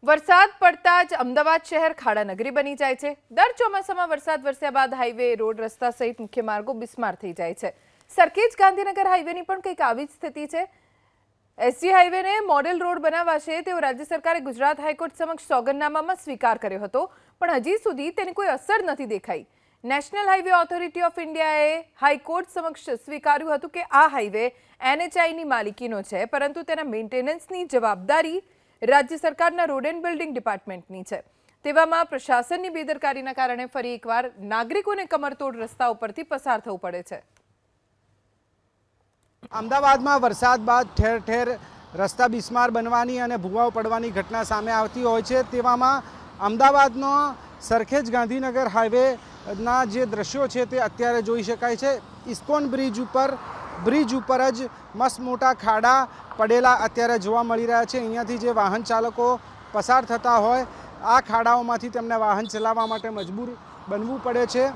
વરસાદ પડતા જ અમદાવાદ શહેર ખાડાનગરી બની જાય છે। દર ચોમાસામાં વરસાદ વરસ્યા બાદ હાઈવે, રોડ, રસ્તા સહિત મુખ્ય માર્ગો બિસ્માર થઈ જાય છે। સરખેજ ગાંધીનગર હાઈવેની પણ કંઈક આવી જ સ્થિતિ છે। એસજી હાઈવેને મોડેલ રોડ બનાવાશે તેવો રાજ્ય સરકારે ગુજરાત હાઈકોર્ટ સમક્ષ સોગંદનામામાં સ્વીકાર કર્યો હતો, પણ હજી સુધી તેની કોઈ અસર નથી દેખાઈ। નેશનલ હાઈવે ઓથોરિટી ઓફ ઇન્ડિયાએ હાઈકોર્ટ સમક્ષ સ્વીકાર્યું હતું કે આ હાઈવે NHAIની માલિકીનો છે, પરંતુ તેના મેન્ટેનન્સની જવાબદારી राज्य सरकारना रोड एंड बिल्डिंग डिपार्टमेंटनी छे। तेवामां प्रशासननी बेदरकारीना कारणे फरी एकवार नागरिकोने कमरतोड़ रस्ता उपरथी पसार थवुं पड़े छे। अमदावादमां वरसाद बाद ठेर ठेर रस्ता बिस्मार बनवानी अने भूवाओ पड़वानी घटना सामे आवती होय छे। तेवामां अमदावादनो सरखेज गांधीनगर हाईवेना जे दृश्यो छे ते अत्यारे जोई शकाय छे। इस्कोन ब्रिज उपर ज मस्त मोटा खाड़ा पड़ेला अत्यारे जोवा मळी रह्या छे। अहींयाथी जे वाहन चालको पसार थता होय आ खाड़ाओमांथी तेमने वाहन चलाववा माटे मजबूर बनवुं पड़े छे।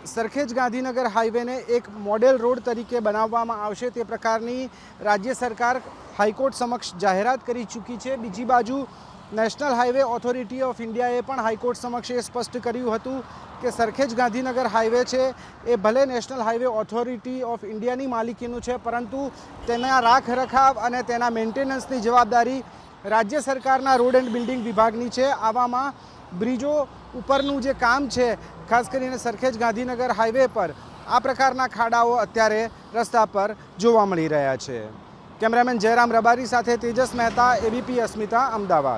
सरखेज गांधीनगर हाईवे ने एक मॉडल रोड तरीके बनाववामां आवशे ते प्रकारनी राज्य सरकार हाईकोर्ट समक्ष जाहेरात करी चूकी छे। बीजी बाजू नेशनल हाईवे ऑथोरिटी ऑफ इंडियाए पण हाईकोर्ट समक्ष ए स्पष्ट कर्युं हतुं कि सरखेज गांधीनगर हाईवे छे ए भले नेशनल हाईवे ऑथोरिटी ऑफ इंडियानी मालिकीनुं छे, परंतु तेना राख रखाव अने तेना मेन्टेनन्सनी जवाबदारी राज्य सरकारना रोड एंड बिल्डिंग विभागनी छे। आवामां ब्रिजो उपरनुं जे काम छे, खास करीने सरखेज गांधीनगर हाईवे पर आ प्रकारना खाड़ाओ अत्यारे रस्ता पर जोवा मळी रह्या छे। कैमरामेन जयराम रबारी साथे तेजस मेहता, ABP अस्मिता, अमदावाद।